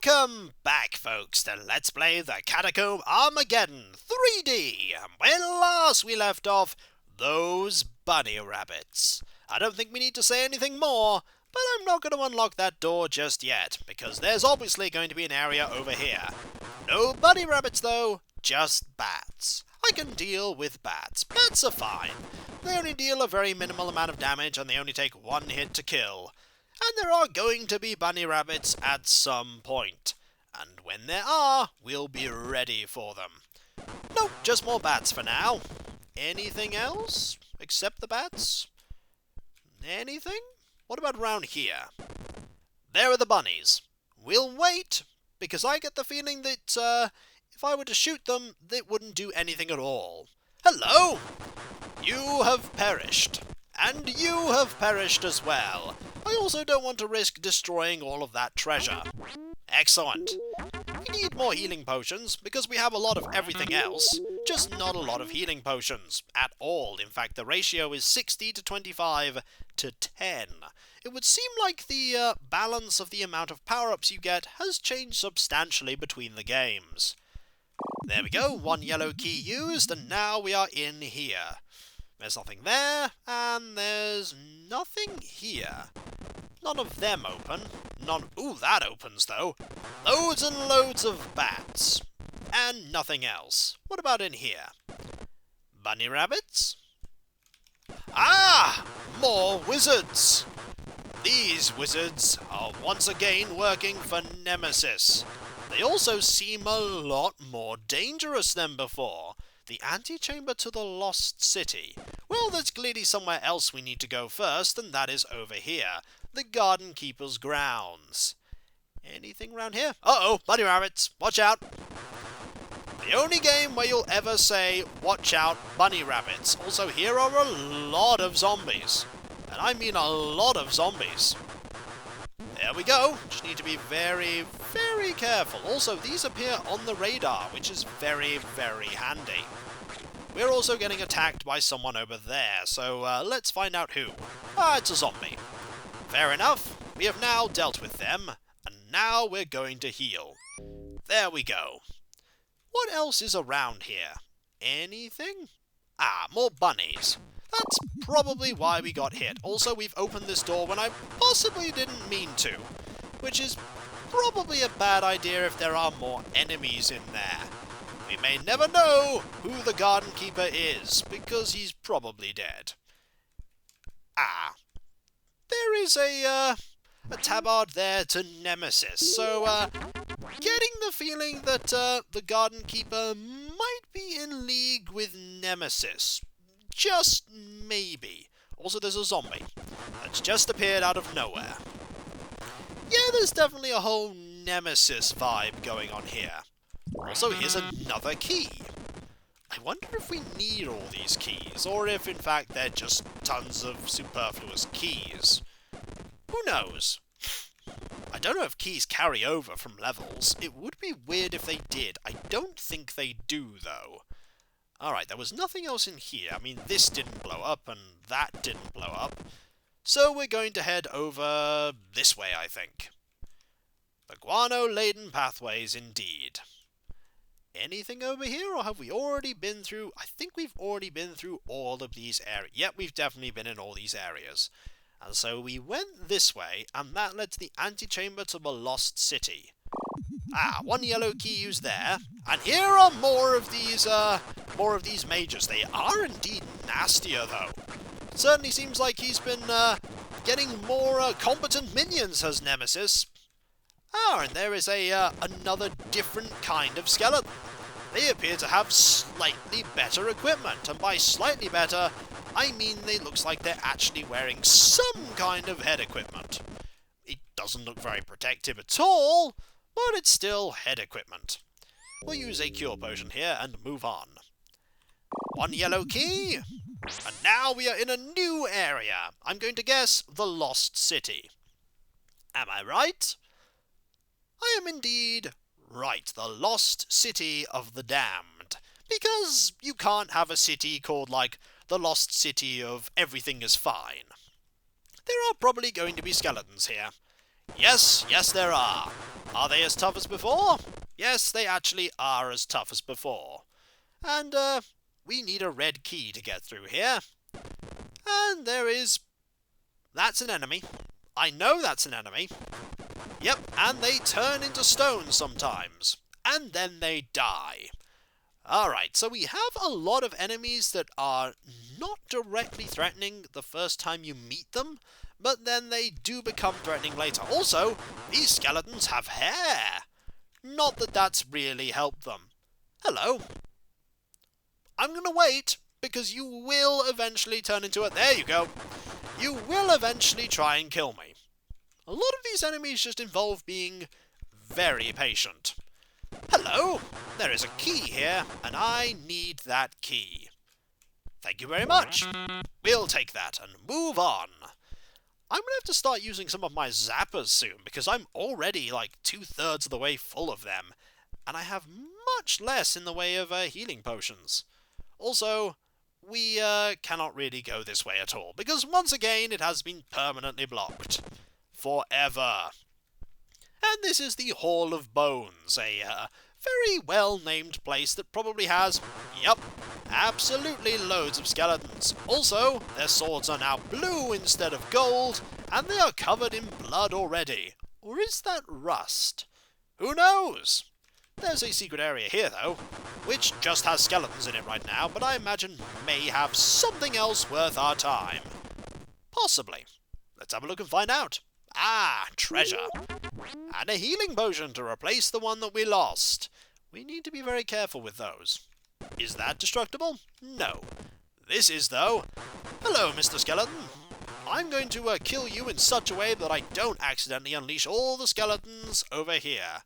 Welcome back, folks, to Let's Play the Catacomb Armageddon 3D. When last we left off, those bunny rabbits. I don't think we need to say anything more, but I'm not going to unlock that door just yet, because there's obviously going to be an area over here. No bunny rabbits, though, just bats. I can deal with bats. Bats are fine. They only deal a very minimal amount of damage, and they only take one hit to kill. And there are going to be bunny rabbits at some point. And when there are, we'll be ready for them. Nope, just more bats for now. Anything else? Except the bats? Anything? What about around here? There are the bunnies. We'll wait, because I get the feeling that if I were to shoot them, they wouldn't do anything at all. Hello! You have perished. And you have perished as well. I also don't want to risk destroying all of that treasure. Excellent. We need more healing potions, because we have a lot of everything else, just not a lot of healing potions at all. In fact, the ratio is 60 to 25 to 10. It would seem like the balance of the amount of power-ups you get has changed substantially between the games. There we go, one yellow key used, and now we are in here. There's nothing there, and there's nothing here. None of them open. None. Ooh, that opens, though. Loads and loads of bats. And nothing else. What about in here? Bunny rabbits? Ah! More wizards! These wizards are once again working for Nemesis. They also seem a lot more dangerous than before. The Antichamber to the Lost City. Well, there's clearly somewhere else we need to go first, and that is over here. The Garden Keeper's grounds. Anything around here? Uh-oh, bunny rabbits. Watch out. The only game where you'll ever say, watch out, bunny rabbits. Also, here are a lot of zombies. And I mean a lot of zombies. There we go. Just need to be very, very careful. Also, these appear on the radar, which is very, very handy. We're also getting attacked by someone over there, so let's find out who. Ah, it's a zombie. Fair enough. We have now dealt with them, and now we're going to heal. There we go. What else is around here? Anything? Ah, more bunnies. That's probably why we got hit. Also, we've opened this door when I possibly didn't mean to, which is probably a bad idea if there are more enemies in there. We may never know who the Garden Keeper is, because he's probably dead. Ah. There is a tabard there to Nemesis, so, getting the feeling that, the Garden Keeper might be in league with Nemesis. Just maybe. Also, there's a zombie that's just appeared out of nowhere. Yeah, there's definitely a whole Nemesis vibe going on here. Also, here's another key. I wonder if we need all these keys, or if, in fact, they're just tons of superfluous keys. Who knows? I don't know if keys carry over from levels. It would be weird if they did. I don't think they do, though. Alright, there was nothing else in here. I mean, this didn't blow up, and that didn't blow up. So we're going to head over this way, I think. The guano-laden pathways, indeed. Anything over here, or have we already been through... I think we've already been through all of these areas. Yep, we've definitely been in all these areas. And so we went this way, and that led to the Antichamber to the Lost City. Ah, one yellow key used there. And here are more of these mages. They are indeed nastier, though. It certainly seems like he's been, getting more, competent minions, has Nemesis. Ah, and there is another different kind of skeleton. They appear to have slightly better equipment, and by slightly better, I mean they looks like they're actually wearing some kind of head equipment. It doesn't look very protective at all, but it's still head equipment. We'll use a cure potion here and move on. One yellow key, and now we are in a new area. I'm going to guess the Lost City. Am I right? I am indeed right, the Lost City of the Damned. Because you can't have a city called, like, the Lost City of Everything is Fine. There are probably going to be skeletons here. Yes, there are. Are they as tough as before? Yes, they actually are as tough as before. And, we need a red key to get through here. And there is... That's an enemy. I know that's an enemy. Yep, and they turn into stone sometimes. And then they die. Alright, so we have a lot of enemies that are not directly threatening the first time you meet them, but then they do become threatening later. Also, these skeletons have hair. Not that that's really helped them. Hello. I'm going to wait, because you will eventually turn into it. There you go. You will eventually try and kill me. A lot of these enemies just involve being very patient. Hello! There is a key here, and I need that key. Thank you very much. We'll take that and move on. I'm going to have to start using some of my zappers soon, because I'm already like 2/3 of the way full of them, and I have much less in the way of healing potions. Also, we cannot really go this way at all, because once again it has been permanently blocked. Forever. And this is the Hall of Bones, a very well-named place that probably has, yep, absolutely loads of skeletons. Also, their swords are now blue instead of gold, and they are covered in blood already. Or is that rust? Who knows? There's a secret area here, though, which just has skeletons in it right now, but I imagine may have something else worth our time. Possibly. Let's have a look and find out. Ah, treasure. And a healing potion to replace the one that we lost. We need to be very careful with those. Is that destructible? No. This is, though. Hello, Mr. Skeleton. I'm going to kill you in such a way that I don't accidentally unleash all the skeletons over here.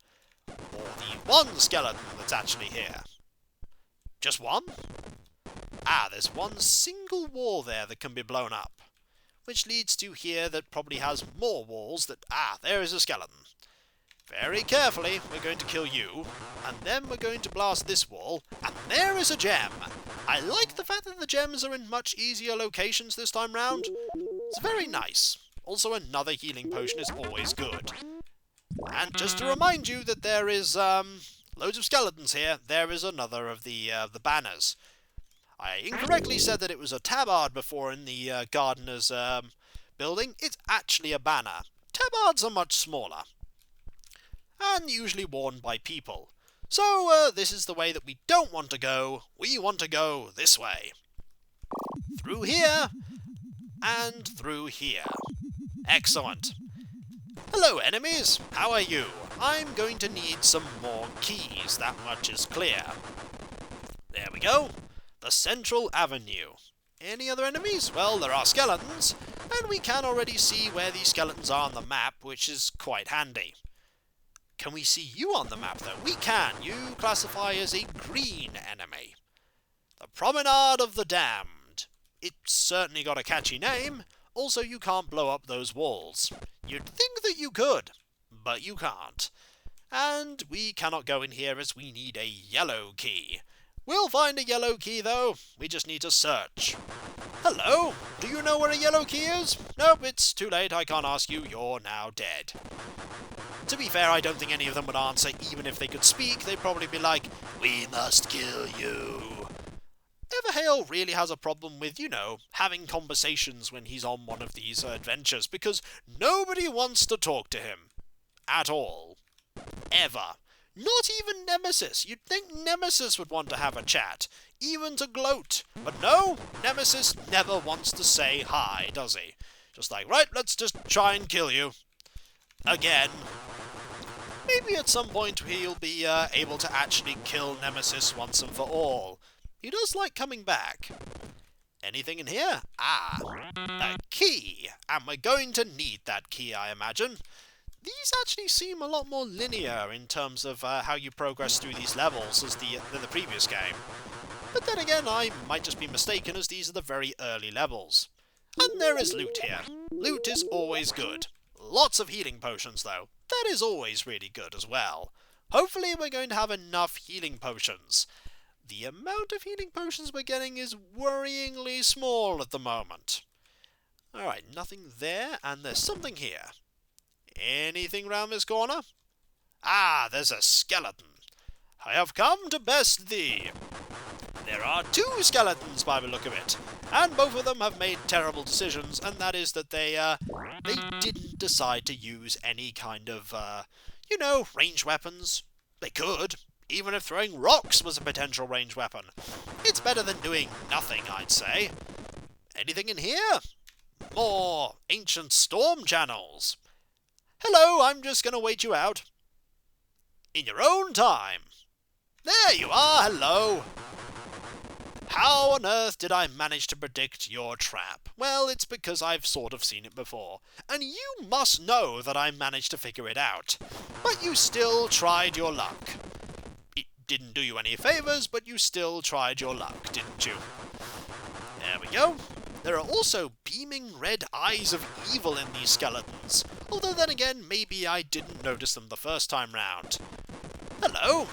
Or the one skeleton that's actually here. Just one? Ah, there's one single wall there that can be blown up. Which leads to here that probably has more walls that... Ah, there is a skeleton. Very carefully, we're going to kill you, and then we're going to blast this wall, and there is a gem. I like the fact that the gems are in much easier locations this time round. It's very nice. Also, another healing potion is always good. And just to remind you that there is, loads of skeletons here, there is another of the banners. I incorrectly said that it was a tabard before in the gardener's building. It's actually a banner. Tabards are much smaller, and usually worn by people. So this is the way that we don't want to go. We want to go this way. Through here, and through here. Excellent. Hello, enemies. How are you? I'm going to need some more keys, that much is clear. There we go. The Central Avenue. Any other enemies? Well, there are skeletons, and we can already see where these skeletons are on the map, which is quite handy. Can we see you on the map, though? We can. You classify as a green enemy. The Promenade of the Damned. It's certainly got a catchy name. Also, you can't blow up those walls. You'd think that you could, but you can't. And we cannot go in here as we need a yellow key. We'll find a yellow key, though. We just need to search. Hello? Do you know where a yellow key is? Nope, it's too late. I can't ask you. You're now dead. To be fair, I don't think any of them would answer. Even if they could speak, they'd probably be like, "We must kill you." Everhale really has a problem with, you know, having conversations when he's on one of these adventures, because nobody wants to talk to him. At all. Ever. Not even Nemesis. You'd think Nemesis would want to have a chat, even to gloat. But no, Nemesis never wants to say hi, does he? Just like, right, let's just try and kill you. Again. Maybe at some point he'll be able to actually kill Nemesis once and for all. He does like coming back. Anything in here? Ah, a key. And we're going to need that key, I imagine. These actually seem a lot more linear in terms of how you progress through these levels as than the previous game. But then again, I might just be mistaken, as these are the very early levels. And there is loot here. Loot is always good. Lots of healing potions, though. That is always really good as well. Hopefully we're going to have enough healing potions. The amount of healing potions we're getting is worryingly small at the moment. Alright, nothing there, and there's something here. Anything round this corner? Ah, there's a skeleton. I have come to best thee. There are two skeletons by the look of it, and both of them have made terrible decisions, and that is that they didn't decide to use any kind of, range weapons. They could, even if throwing rocks was a potential range weapon. It's better than doing nothing, I'd say. Anything in here? More ancient storm channels. Hello, I'm just going to wait you out. In your own time. There you are, hello. How on earth did I manage to predict your trap? Well, it's because I've sort of seen it before. And you must know that I managed to figure it out. But you still tried your luck. It didn't do you any favours, but you still tried your luck, didn't you? There we go. There are also beaming red eyes of evil in these skeletons. Although then again, maybe I didn't notice them the first time round. Hello.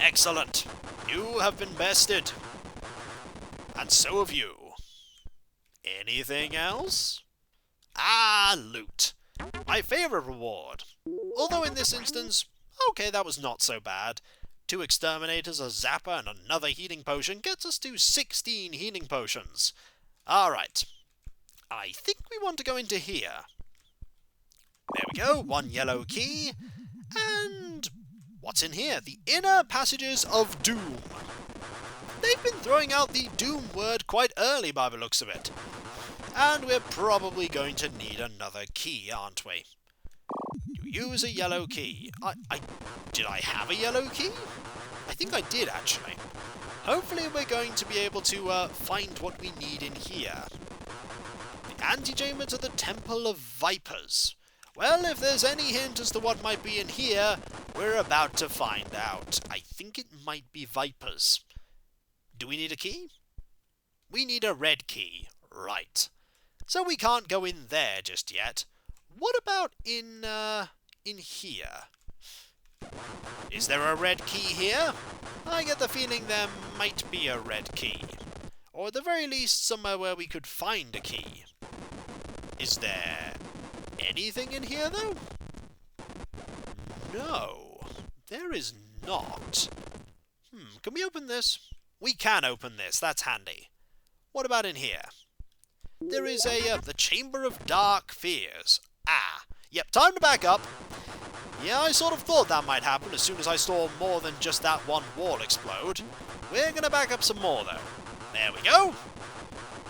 Excellent. You have been bested. And so have you. Anything else? Ah, loot. My favourite reward. Although in this instance, okay, that was not so bad. 2 exterminators, a zapper, and another healing potion gets us to 16 healing potions. Alright. I think we want to go into here. There we go, 1 yellow key. And what's in here? The inner passages of doom. They've been throwing out the doom word quite early by the looks of it. And we're probably going to need another key, aren't we? You use a yellow key. Did I have a yellow key? I think I did, actually. Hopefully we're going to be able to find what we need in here. The Antichamber to the Temple of Vipers. Well, if there's any hint as to what might be in here, we're about to find out. I think it might be Vipers. Do we need a key? We need a red key. Right. So we can't go in there just yet. What about in here? Is there a red key here? I get the feeling there might be a red key. Or at the very least, somewhere where we could find a key. Is there anything in here, though? No, there is not. Can we open this? We can open this, that's handy. What about in here? There is the Chamber of Dark Fears. Ah, yep, time to back up. Yeah, I sort of thought that might happen as soon as I saw more than just that one wall explode. We're gonna back up some more, though. There we go.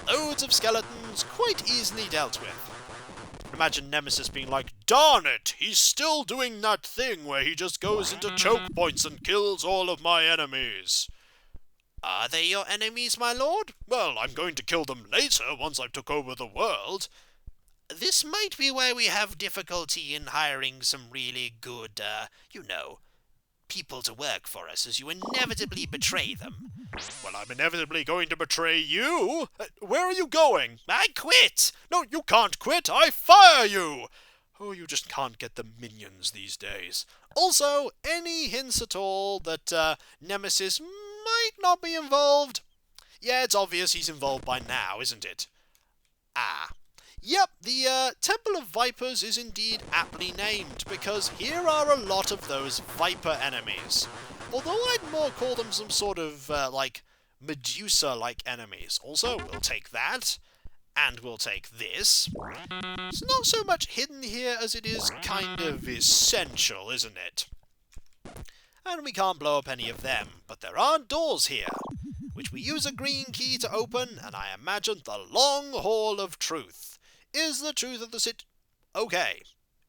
Loads of skeletons, quite easily dealt with. Imagine Nemesis being like, darn it, he's still doing that thing where he just goes into choke points and kills all of my enemies. Are they your enemies, my lord? Well, I'm going to kill them later once I've took over the world. This might be where we have difficulty in hiring some really good, people to work for us, as you inevitably betray them. Well, I'm inevitably going to betray you? Where are you going? I quit! No, you can't quit! I fire you! Oh, you just can't get the minions these days. Also, any hints at all that Nemesis might not be involved? Yeah, it's obvious he's involved by now, isn't it? Ah. Yep, the Temple of Vipers is indeed aptly named, because here are a lot of those Viper enemies. Although I'd more call them some sort of, Medusa-like enemies. Also, we'll take that, and we'll take this. It's not so much hidden here as it is kind of essential, isn't it? And we can't blow up any of them, but there are doors here, which we use a green key to open, and I imagine the Long Hall of Truth. Is the truth of the Okay.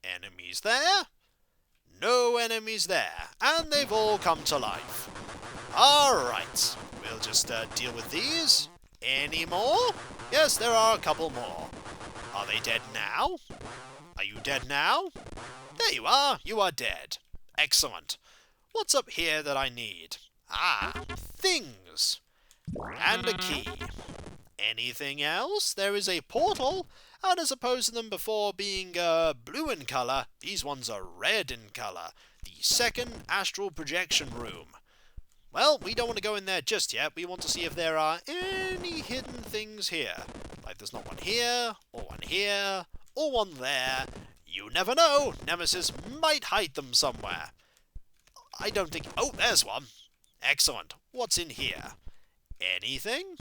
Enemies there? No enemies there. And they've all come to life. Alright. We'll just deal with these. Any more? Yes, there are a couple more. Are they dead now? Are you dead now? There you are. You are dead. Excellent. What's up here that I need? Ah, things. And a key. Anything else? There is a portal. And as opposed to them before being blue in colour, these ones are red in colour. The second astral projection room. Well, we don't want to go in there just yet. We want to see if there are any hidden things here. Like there's not one here, or one there. You never know, Nemesis might hide them somewhere. I don't think... Oh, there's one. Excellent. What's in here? Anything?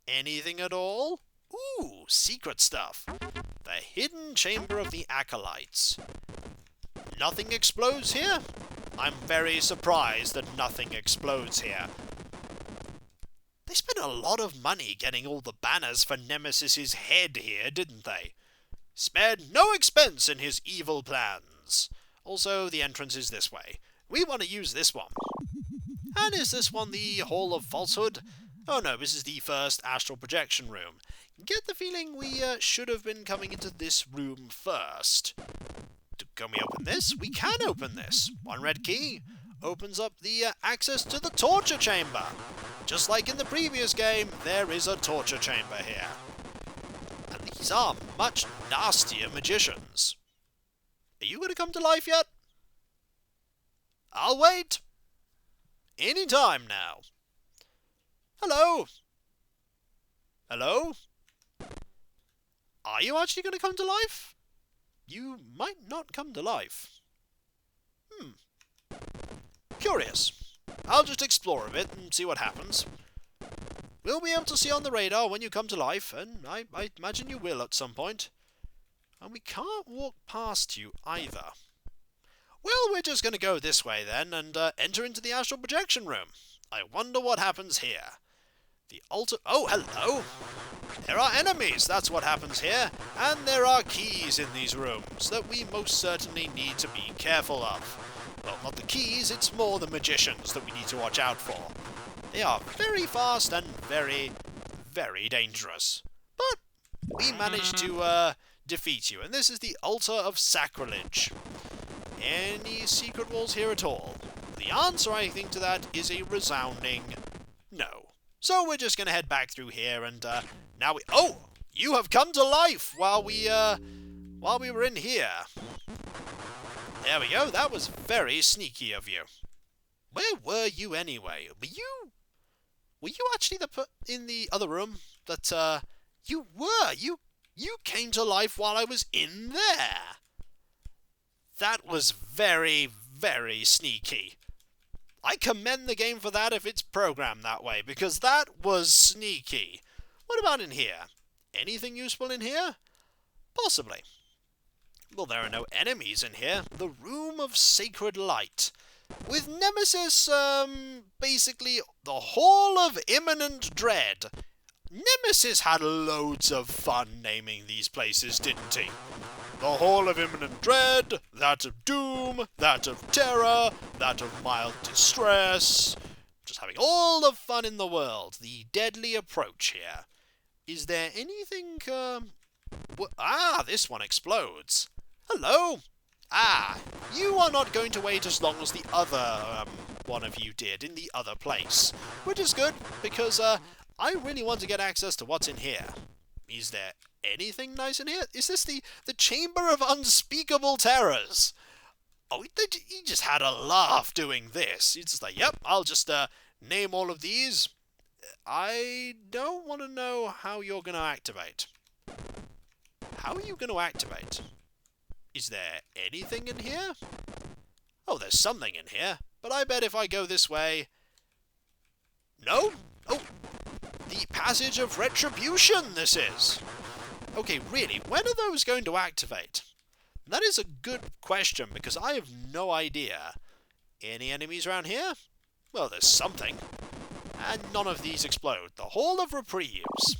Anything at all? Ooh, secret stuff. The hidden chamber of the acolytes. Nothing explodes here? I'm very surprised that nothing explodes here. They spent a lot of money getting all the banners for Nemesis's head here, didn't they? Spared no expense in his evil plans. Also, the entrance is this way. We want to use this one. And is this one the Hall of Falsehood? Oh no, this is the first astral projection room. Get the feeling we should have been coming into this room first. Can we open this? We can open this. One red key opens up the access to the torture chamber. Just like in the previous game, there is a torture chamber here. And these are much nastier magicians. Are you going to come to life yet? I'll wait. Any time now. Hello? Hello? Are you actually going to come to life? You might not come to life. Curious. I'll just explore a bit and see what happens. We'll be able to see on the radar when you come to life, and I imagine you will at some point. And we can't walk past you either. Well, we're just going to go this way then, and enter into the astral projection room. I wonder what happens here. The altar... Oh, hello! There are enemies, that's what happens here. And there are keys in these rooms that we most certainly need to be careful of. Well, not the keys, it's more the magicians that we need to watch out for. They are very fast and very, very dangerous. But we managed to defeat you, and this is the altar of sacrilege. Any secret walls here at all? The answer, I think, to that is a resounding no. So we're just going to head back through here, and now we... Oh! You have come to life while we were in here. There we go, that was very sneaky of you. Where were you anyway? Were you actually in the other room? That, you were! You came to life while I was in there! That was very, very sneaky. I commend the game for that if it's programmed that way, because that was sneaky. What about in here? Anything useful in here? Possibly. Well, there are no enemies in here. The Room of Sacred Light. With Nemesis, basically the Hall of Imminent Dread. Nemesis had loads of fun naming these places, didn't he? The Hall of Imminent Dread, that of Doom, that of Terror, that of Mild Distress. Just having all the fun in the world. The deadly approach here. Is there anything, this one explodes. Hello? You are not going to wait as long as the other, one of you did in the other place. Which is good, because, I really want to get access to what's in here. Is there anything nice in here? Is this the Chamber of Unspeakable Terrors? Oh, he just had a laugh doing this. He's just like, yep, I'll just, name all of these. I don't want to know how you're going to activate. How are you going to activate? Is there anything in here? Oh, there's something in here. But I bet if I go this way... No? Oh, the Passage of Retribution this is. Okay, really, when are those going to activate? That is a good question, because I have no idea. Any enemies around here? Well, there's something. And none of these explode. The Hall of Reprieves,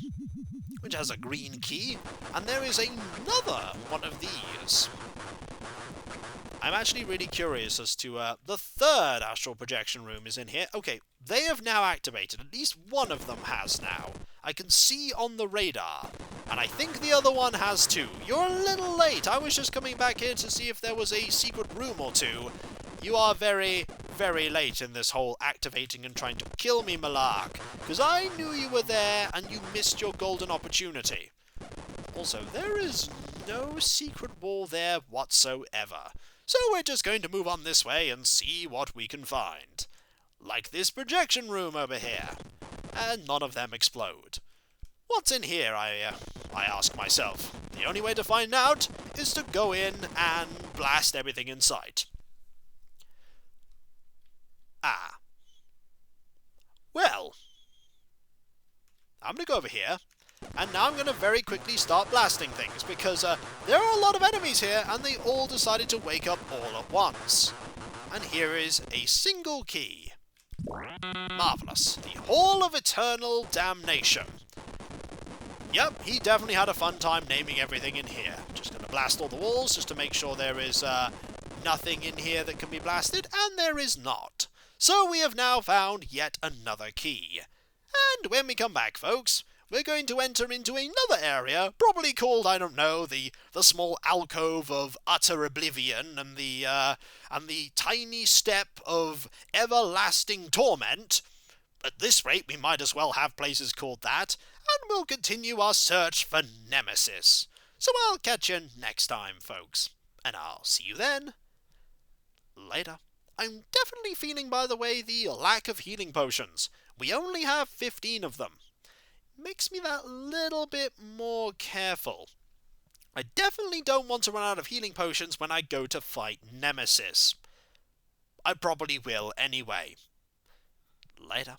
which has a green key, and there is another one of these. I'm actually really curious as to, the third astral projection room is in here. Okay, they have now activated. At least one of them has now. I can see on the radar. And I think the other one has too. You're a little late. I was just coming back here to see if there was a secret room or two. You are very, very late in this whole activating and trying to kill me malark. Because I knew you were there and you missed your golden opportunity. Also, there is no secret wall there whatsoever. So we're just going to move on this way and see what we can find. Like this projection room over here. And none of them explode. What's in here, I ask myself. The only way to find out is to go in and blast everything in sight. Ah. Well, I'm going to go over here, and now I'm going to very quickly start blasting things, because there are a lot of enemies here, and they all decided to wake up all at once. And here is a single key. Marvellous. The Hall of Eternal Damnation. Yep, he definitely had a fun time naming everything in here. Just going to blast all the walls, just to make sure there is nothing in here that can be blasted, and there is not. So we have now found yet another key. And when we come back, folks, we're going to enter into another area, probably called, I don't know, the small alcove of utter oblivion and the tiny step of everlasting torment. At this rate, we might as well have places called that, and we'll continue our search for Nemesis. So I'll catch you next time, folks, and I'll see you then. Later. I'm definitely feeling, by the way, the lack of healing potions. We only have 15 of them. Makes me that little bit more careful. I definitely don't want to run out of healing potions when I go to fight Nemesis. I probably will anyway. Later.